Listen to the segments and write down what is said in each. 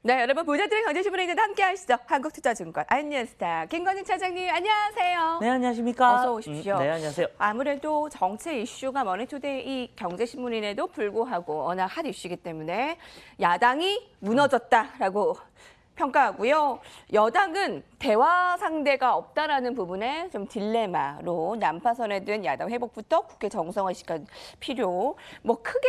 네, 여러분 부자들의 경제신문에도 함께 하시죠. 한국투자증권 아이언스타 김건희 차장님 안녕하세요. 네, 안녕하십니까. 어서 오십시오. 네, 안녕하세요. 아무래도 정치 이슈가 머니투데이 경제신문인에도 불구하고 워낙 핫 이슈이기 때문에 야당이 무너졌다라고 평가하고요. 여당은 대화 상대가 없다라는 부분에 좀 딜레마로 난파선에 든 야당 회복부터 국회 정상화 시간 필요. 크게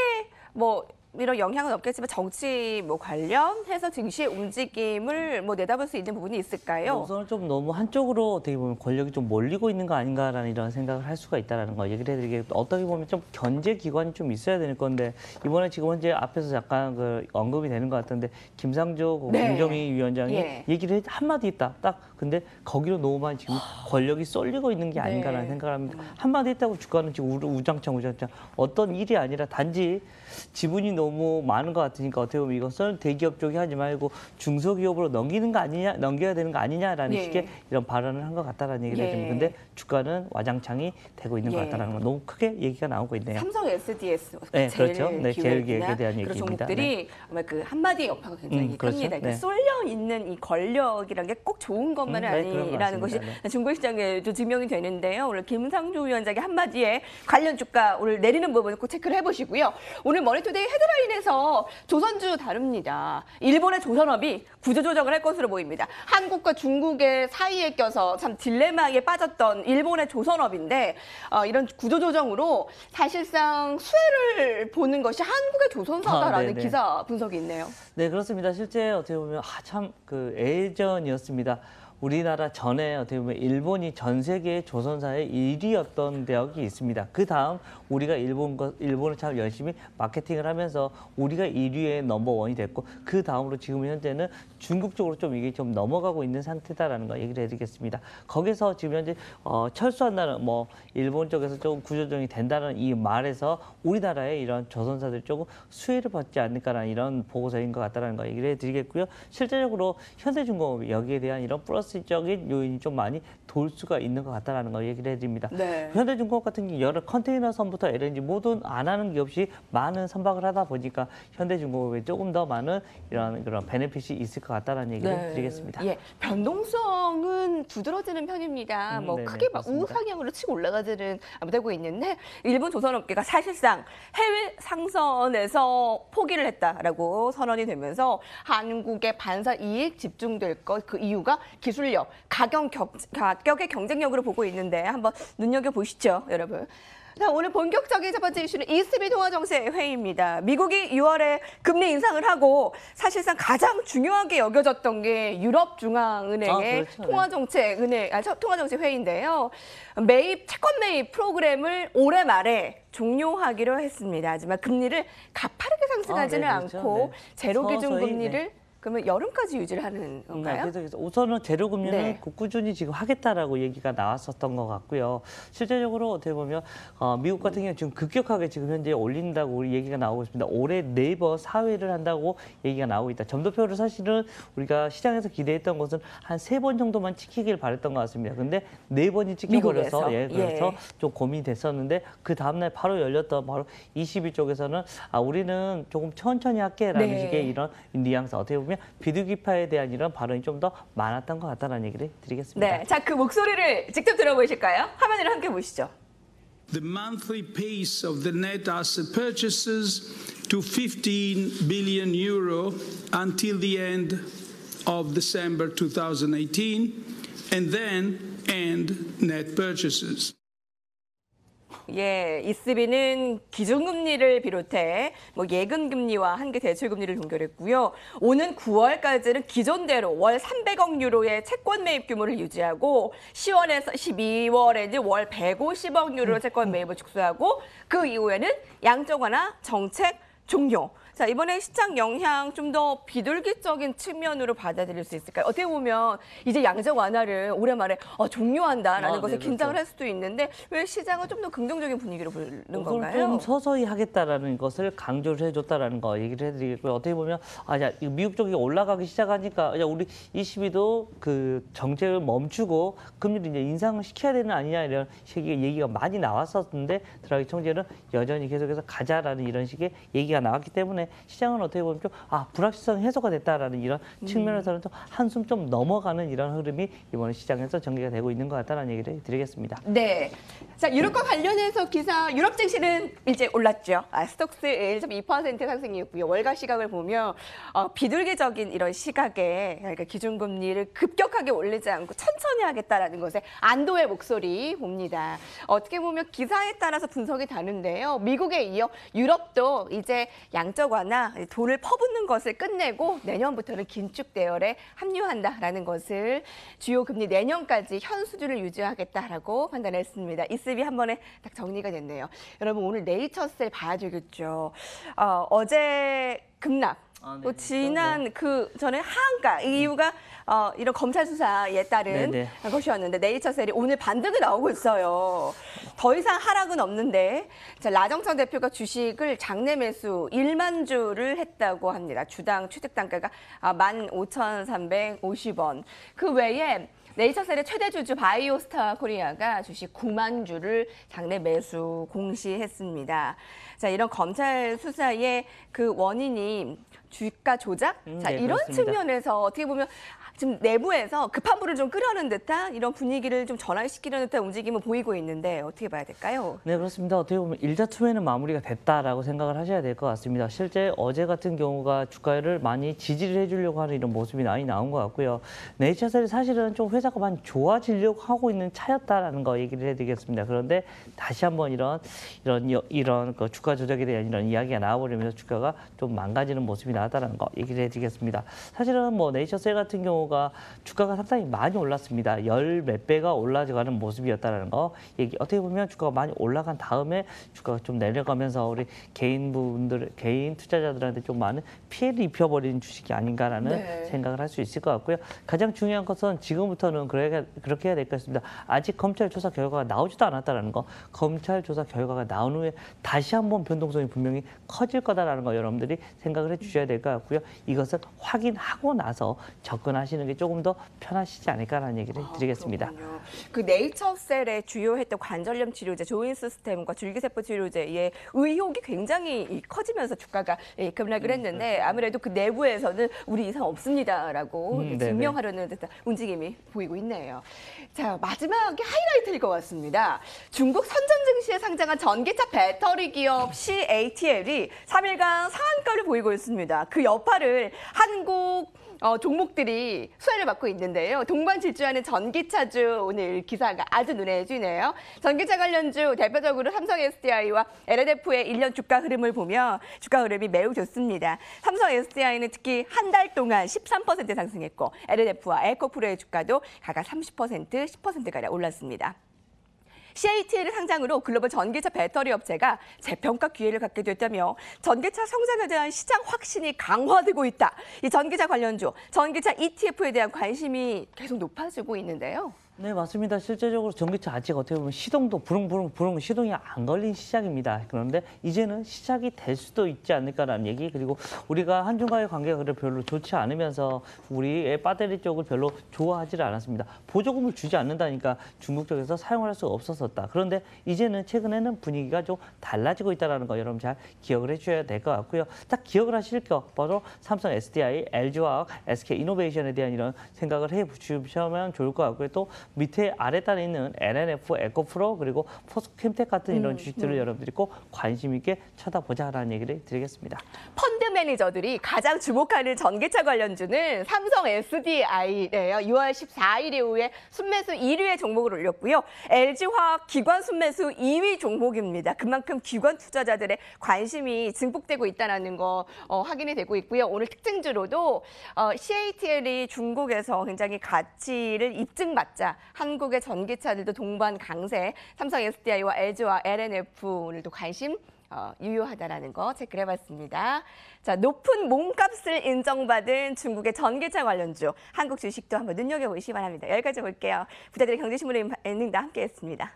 이런 영향은 없겠지만 정치 관련해서 증시의 움직임을 내다볼 수 있는 부분이 있을까요? 우선은 좀 너무 한쪽으로 어떻게 보면 권력이 좀 몰리고 있는 거 아닌가라는 이런 생각을 할 수가 있다는 거 얘기를 해드리겠고, 어떻게 보면 좀 견제 기관이 좀 있어야 되는 건데, 이번에 지금 현재 앞에서 잠깐 언급이 되는 것 같은데 김상조 공정위 위원장이 얘기를 한마디 했다. 딱 근데 거기로 너무 많이 지금 권력이 쏠리고 있는 게 아닌가라는 생각을 합니다. 한마디 했다고 주가는 지금 우장창 어떤 일이 아니라 단지 지분이 너무 많은 것 같으니까 어떻게 보면 이것은 대기업 쪽이 하지 말고 중소기업으로 넘겨야 되는 거 아니냐라는 식의 이런 발언을 한 것 같다라는 얘기를 해줍니다. 근데 주가는 와장창이 되고 있는 것 같다라는 건 너무 크게 얘기가 나오고 있네요. 삼성 SDS 그렇죠. 제일 기획에 대한 그런 얘기입니다. 종목들이 그 한마디 여파가 굉장히 큽니다. 그렇죠. 쏠려 있는 이 권력이란 게 꼭 좋은 것만은 아니라는 것이 중국 시장에도 증명이 되는데요. 오늘 김상조 위원장의 한마디에 관련 주가 오늘 내리는 부분 꼭 체크를 해보시고요. 오늘 머니투데이 헤드라인에서 조선주 다릅니다. 일본의 조선업이 구조조정을 할 것으로 보입니다. 한국과 중국의 사이에 껴서 참 딜레마에 빠졌던 일본의 조선업인데 이런 구조조정으로 사실상 수혜를 보는 것이 한국의 조선사다라는 기사 분석이 있네요. 네, 그렇습니다. 실제 어떻게 보면 참 예전이었습니다. 우리나라 전에 어떻게 보면 일본이 전 세계 조선사의 1위였던 대학이 있습니다. 그 다음 우리가 일본을 참 열심히 마케팅을 하면서 우리가 1위의 넘버원이 됐고, 그 다음으로 지금 현재는 중국 쪽으로 좀 이게 좀 넘어가고 있는 상태다라는 거 얘기를 해드리겠습니다. 거기서 지금 현재 철수한다는 일본 쪽에서 조금 구조조정이 된다는 이 말에서 우리나라의 이런 조선사들이 조금 수혜를 받지 않을까라는 이런 보고서인 것 같다는 거 얘기를 해드리겠고요. 실제적으로 현대중공업이 여기에 대한 이런 플러스적인 요인이 좀 많이 돌 수가 있는 것 같다는 거 얘기를 해드립니다. 현대중공업 같은 경우 여러 컨테이너 선부터 LNG 모든 안 하는 게 없이 많은 선박을 하다 보니까 현대중공업에 조금 더 많은 그런 베네핏이 있을 것 같다는 얘기를 드리겠습니다. 변동성은 두드러지는 편입니다. 크게 우상향으로 치고 올라가지는 못하고 있는데 일본 조선업계가 사실상 해외 상선에서 포기를 했다라고 선언이 되면서 한국의 반사 이익 집중될 것, 그 이유가 기술력, 가격의 경쟁력으로 보고 있는데 한번 눈여겨보시죠, 여러분. 자, 오늘 본격적인 첫 번째 이슈는 ECB 통화정책 회의입니다. 미국이 6월에 금리 인상을 하고 사실상 가장 중요하게 여겨졌던 게 유럽중앙은행의 통화정책 회의인데요. 채권 매입 프로그램을 올해 말에 종료하기로 했습니다. 하지만 금리를 가파르게 상승하지는 않고 제로 기준 금리를 그러면 여름까지 유지를 하는 건가요? 그래서 우선은 제로 금리는 꾸준히 지금 하겠다라고 얘기가 나왔었던 것 같고요. 실제적으로 어떻게 보면 미국 같은 경우는 지금 급격하게 지금 현재 올린다고 우리 얘기가 나오고 있습니다. 올해 4번 사회를 한다고 얘기가 나오고 있다. 점도표를 사실은 우리가 시장에서 기대했던 것은 한 3번 정도만 찍히길 바랬던 것 같습니다. 근데 4번이 찍혀버려서 그래서 좀 고민이 됐었는데, 그 다음날 바로 열렸던 바로 20일 쪽에서는 우리는 조금 천천히 할게라는 식의 이런 뉘앙스, 어떻게 보면 비둘기파에 대한 이런 발언이 좀 더 많았던 것 같다는 얘기를 드리겠습니다. 자, 그 목소리를 직접 들어보실까요? 화면으로 함께 보시죠. The monthly pace of the net asset purchases to 15 billion euro until the end of December 2018, and then end net purchases. ECB는 기준금리를 비롯해 예금금리와 한계 대출금리를 동결했고요. 오는 9월까지는 기존대로 월 300억 유로의 채권 매입 규모를 유지하고 10월에서 12월에는 월 150억 유로 채권 매입을 축소하고 그 이후에는 양적 완화 정책 종료. 자, 이번에 시장 영향 좀 더 비둘기적인 측면으로 받아들일 수 있을까요? 어떻게 보면 이제 양적 완화를 올해 말에 종료한다라는 것에 긴장을 할 수도 있는데 왜 시장은 좀 더 긍정적인 분위기로 보는 건가요? 좀 서서히 하겠다라는 것을 강조를 해줬다라는 거 얘기를 해드리겠고요. 어떻게 보면 미국 쪽이 올라가기 시작하니까 우리 ECB도 그 정책을 멈추고 금리를 이제 인상을 시켜야 되는 아니냐 이런 식의 얘기가 많이 나왔었는데 드라기 총재는 여전히 계속해서 가자라는 이런 식의 얘기가 나왔기 때문에 때문에 시장은 어떻게 보면 좀 불확실성 해소가 됐다라는 이런 측면에서는 좀 한숨 좀 넘어가는 이런 흐름이 이번에 시장에서 전개가 되고 있는 것 같다는 얘기를 드리겠습니다. 네. 자, 유럽과 관련해서 기사, 유럽 증시는 이제 올랐죠. 스톡스 1.2% 상승이었고요. 월가 시각을 보면 비둘기적인 이런 시각에 그러니까 기준금리를 급격하게 올리지 않고 천천히 하겠다라는 것에 안도의 목소리 봅니다. 어떻게 보면 기사에 따라서 분석이 다른데요. 미국에 이어 유럽도 이제 양적 완화, 돈을 퍼붓는 것을 끝내고 내년부터는 긴축 대열에 합류한다라는 것을 주요 금리 내년까지 현 수준을 유지하겠다라고 판단했습니다. 이습이 한 번에 딱 정리가 됐네요. 여러분 오늘 네이처셀 봐야 되겠죠. 어제 급락. 네, 또 지난 그 전에 하한가 이 이유가 이런 검찰 수사에 따른 것이었는데 네이처셀이 오늘 반등이 나오고 있어요. 더 이상 하락은 없는데 자, 라정천 대표가 주식을 장내 매수 1만 주를 했다고 합니다. 주당 취득 단가가 15,350원. 그 외에 네이처셀의 최대 주주 바이오스타 코리아가 주식 9만 주를 장내 매수 공시했습니다. 자, 이런 검찰 수사의 그 원인이 주가 조작? 자, 네, 이런 그렇습니다. 측면에서 어떻게 보면 지금 내부에서 급한 불을 좀 끄려는 듯한 이런 분위기를 좀 전환시키려는 듯한 움직임을 보이고 있는데 어떻게 봐야 될까요? 네, 그렇습니다. 어떻게 보면 일자투매는 마무리가 됐다라고 생각을 하셔야 될 것 같습니다. 실제 어제 같은 경우가 주가를 많이 지지를 해주려고 하는 이런 모습이 많이 나온 것 같고요. 네이처셀이 사실은 좀 회사가 많이 좋아지려고 하고 있는 차였다라는 거 얘기를 해드리겠습니다. 그런데 다시 한번 이런 그 주가 조작에 대한 이런 이야기가 나와버리면서 주가가 좀 망가지는 모습이 나왔다는 거 얘기를 해드리겠습니다. 사실은 뭐 네이처셀 같은 경우가 주가가 상당히 많이 올랐습니다. 열 몇 배가 올라가는 모습이었다는 거 얘기. 어떻게 보면 주가가 많이 올라간 다음에 주가가 좀 내려가면서 우리 개인 투자자들한테 좀 많은 피해를 입혀버리는 주식이 아닌가라는 생각을 할 수 있을 것 같고요. 가장 중요한 것은 지금부터는 그렇게 해야 될 것 같습니다. 아직 검찰 조사 결과가 나오지도 않았다는 거. 검찰 조사 결과가 나온 후에 다시 한번 변동성이 분명히 커질 거다라는 거 여러분들이 생각을 해주셔야 될 것 같고요. 이것을 확인하고 나서 접근하시는 게 조금 더 편하시지 않을까라는 얘기를 드리겠습니다. 그렇군요. 그 네이처셀의 주요했던 관절염 치료제 조인시스템과 줄기세포 치료제의 의혹이 굉장히 커지면서 주가가 급락을 했는데 아무래도 그 내부에서는 우리 이상 없습니다라고 증명하려는 듯한 움직임이 보이고 있네요. 자, 마지막에 하이라이트일 것 같습니다. 중국 선전 증시에 상장한 전기차 배터리 기업 CATL이 3일간 상한가를 보이고 있습니다. 그 여파를 한국 종목들이 수혜를 받고 있는데요. 동반 질주하는 전기차주 오늘 기사가 아주 눈에 띄네요. 전기차 관련주 대표적으로 삼성 SDI와 LNF의 1년 주가 흐름을 보면 주가 흐름이 매우 좋습니다. 삼성 SDI는 특히 한 달 동안 13% 상승했고 LNF와 에코프로의 주가도 각각 30%, 10%가량 올랐습니다. CATL 상장으로 글로벌 전기차 배터리 업체가 재평가 기회를 갖게 됐다며 전기차 성장에 대한 시장 확신이 강화되고 있다. 이 전기차 관련주, 전기차 ETF에 대한 관심이 계속 높아지고 있는데요. 네, 맞습니다. 실제적으로 전기차 아직 어떻게 보면 시동도 부릉부릉 시동이 안 걸린 시작입니다. 그런데 이제는 시작이 될 수도 있지 않을까라는 얘기, 그리고 우리가 한중과의 관계가 별로 좋지 않으면서 우리의 배터리 쪽을 별로 좋아하지 않았습니다. 보조금을 주지 않는다니까 중국 쪽에서 사용할 수가 없었었다. 그런데 이제는 최근에는 분위기가 좀 달라지고 있다는 거 여러분 잘 기억을 해주셔야 될 것 같고요. 딱 기억을 하실 것 바로 삼성 SDI, LG화학, SK이노베이션에 대한 이런 생각을 해주시면 좋을 것 같고요. 또 밑에 아래단에 있는 LNF, 에코프로 그리고 포스캠텍 같은 이런 주식들을 여러분들이 꼭 관심 있게 쳐다보자라는 얘기를 드리겠습니다. 펀드 매니저들이 가장 주목하는 전기차 관련주는 삼성 SDI래요. 6월 14일 이후에 순매수 1위의 종목을 올렸고요. LG화학 기관 순매수 2위 종목입니다. 그만큼 기관 투자자들의 관심이 증폭되고 있다는 거 확인이 되고 있고요. 오늘 특징주로도 CATL이 중국에서 굉장히 가치를 입증받자 한국의 전기차들도 동반 강세, 삼성 SDI와 LG와 LNF 오늘도 관심 유효하다라는 거 체크를 해봤습니다. 자, 높은 몸값을 인정받은 중국의 전기차 관련주, 한국 주식도 한번 눈여겨보시기 바랍니다. 여기까지 볼게요. 부자들의 경제신문의 임다 함께했습니다.